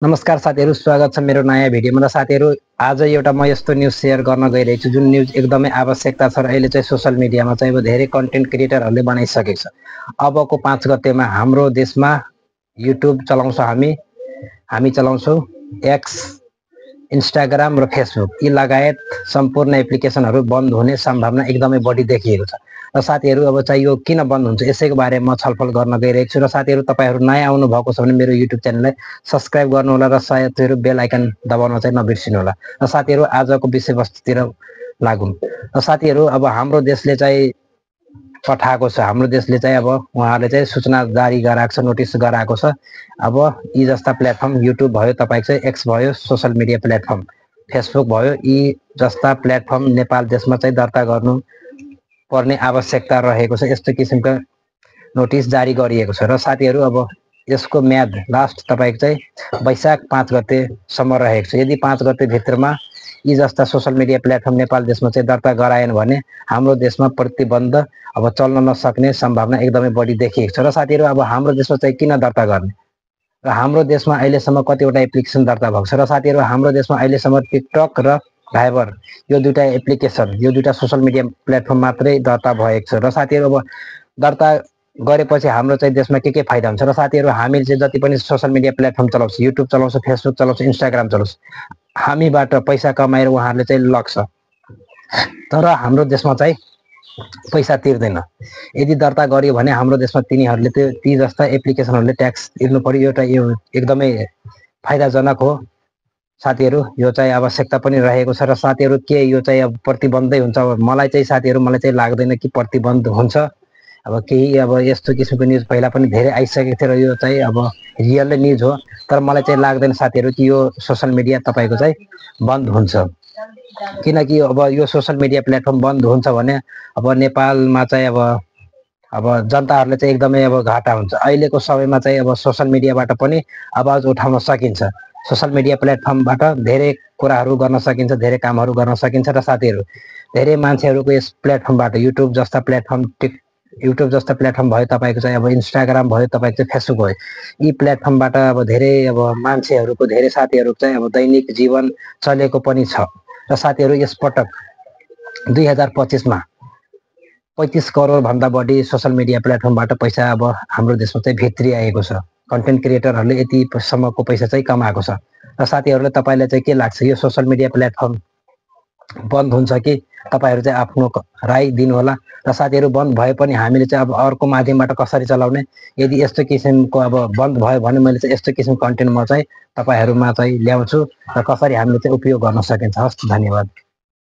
नमस्कार साथीहरु, स्वागत छ मेरो नयाँ भिडियोमा। र साथीहरु, आज एउटा म यस्तो न्यूज शेयर गर्न गइरहेको छु जुन न्यूज एकदमै आवश्यकता छ र अहिले चाहिँ सोशल मिडियामा चाहिँ अब धेरै कन्टेन्ट क्रिएटरहरूले बनाइसकेको छ। अबको 5 गतेमा हाम्रो देशमा युट्युब चलाउँछ हामी चलाउँछौँ एक्स, इन्स्टाग्राम र फेसबुक, यी लगायत सम्पूर्ण एप्लिकेसनहरू बन्द हुने सम्भावना एकदमै बढी देखिएको छ। र साथीहरु, अब चाहिँ यो किन बन्द हुन्छ यसैको बारेमा छलफल गर्न गइरहेको छु। र साथीहरु, तपाईहरु नयाँ आउनु भएको छ भने मेरो युट्युब च्यानललाई सब्स्क्राइब गर्नु होला र साथीहरु बेल आइकन दबाउन चाहिँ नबिर्सिनु होला। र साथीहरु, आजको विषयवस्तुतिर लागौँ। र साथीहरु, अब हाम्रो देशले चाहिँ पठाएको छ, हाम्रो देशले चाहिँ अब उहाँहरूले चाहिँ सूचना जारी गराएको छ, नोटिस गराएको छ। अब यी जस्ता प्लेटफर्म युट्युब भयो, तपाईको चाहिँ एक्स भयो, सोशल मिडिया प्लेटफर्म फेसबुक भयो, यी जस्ता प्लेटफर्म नेपाल देशमा चाहिँ दर्ता गर्नु पर्ने आवश्यकता रहेको छ। यस्तो किसिमको नोटिस जारी गरिएको छ। र साथीहरु, अब यसको म्याद लास्ट तपाईको चाहिँ वैशाख 5 गतेसम्म रहेको छ। यदि 5 गते भित्रमा यी जस्ता सोशल मिडिया प्लेटफर्म नेपाल देशमा चाहिँ दर्ता गराएन भने हाम्रो देशमा प्रतिबन्ध अब चल्न नसक्ने सम्भावना एकदमै बढी देखिएको छ। र साथीहरु, अब हाम्रो देशमा चाहिँ किन दर्ता गर्ने र हाम्रो देशमा अहिलेसम्म कतिवटा एप्लिकेसन दर्ता भएको छ। र साथीहरु, हाम्रो देशमा अहिलेसम्म टिकटक र भाइबर यो दुईटा एप्लिकेसन, यो दुईटा सोशल मिडिया प्लेटफर्म मात्रै दर्ता भएको छ। र साथीहरु, अब दर्ता गरेपछि हाम्रो चाहिँ देशमा के फाइदा हुन्छ। र साथीहरु, हामीले चाहिँ जति पनि सोशल मिडिया प्लेटफर्म चलाउँछ, युट्युब चलाउँछ, फेसबुक चलाउँछ, इन्स्टाग्राम चलाउँछ, हामीबाट पैसा कमाएर उहाँहरूले चाहिँ लग्छ, तर हाम्रो देशमा चाहिँ पैसा तिर्दैन। यदि दर्ता गरियो भने हाम्रो देशमा तिनीहरूले ती जस्ता एप्लिकेसनहरूले ट्याक्स तिर्नु पर्यो। एउटा यो एकदमै फाइदाजनक हो साथीहरु, यो चाहिँ आवश्यकता पनि रहेको छ। र साथीहरु, के यो चाहिँ अब प्रतिबन्धै हुन्छ? मलाई चाहिँ साथीहरु, मलाई चाहिँ लाग्दैन कि प्रतिबन्ध हुन्छ। अब केही अब यस्तो किसिमको न्यूज पहिला पनि धेरै आइसकेको थियो र यो चाहिँ अब रियल न्यूज हो, तर मलाई चाहिँ लाग्दैन साथीहरु कि यो सोशल मिडिया तपाईको चाहिँ बन्द हुन्छ। किनकि अब यो सोशल मिडिया प्लेटफर्म बन्द हुन्छ भने अब नेपालमा चाहिँ अब जनताहरूले चाहिँ एकदमै अब घाटा हुन्छ। अहिलेको समयमा चाहिँ अब सोशल मिडियाबाट पनि आवाज उठाउन सकिन्छ। सोशल मिडिया प्लेटफर्मबाट धेरै कुराहरू गर्न सकिन्छ, धेरै कामहरू गर्न सकिन्छ। र साथीहरु, धेरै मान्छेहरूको यस प्लेटफर्मबाट युट्युब जस्ता प्लेटफर्म भयो, तपाईको चाहिँ अब इन्स्टाग्राम भयो, तपाईको चाहिँ फेसबुक भयो, यी प्लेटफर्मबाट अब धेरै अब मान्छेहरूको, धेरै साथीहरूको चाहिँ अब दैनिक जीवन चलेको पनि छ। र साथीहरु, यस पटक 2025 मा 35 करोड भन्दा बढी सोशल मिडिया प्लेटफर्मबाट पैसा अब हाम्रो देशमा चाहिँ भित्री आएको छ। कन्टेन्ट क्रिएटरहरूले यति सम्मको पैसा चाहिँ कमाएको छ। र साथीहरुले, तपाईलाई चाहिँ के लाग्छ, यो सोशल मिडिया प्लेटफर्म बन्द हुन्छ कि? तपाईहरु चाहिँ आफ्नो राय दिनु होला। र साथीहरु, बन्द भए पनि हामीले चाहिँ अब अर्को माध्यमबाट कसरी चलाउने? यदि यस्तो किसिमको अब बन्द भयो भने मैले चाहिँ यस्तो किसिमको कन्टेन्ट म चाहिँ तपाईहरुमा चाहिँ ल्याउँछु र कसरी हामीले चाहिँ उपयोग गर्न सकिन्छ। हस्, धन्यवाद।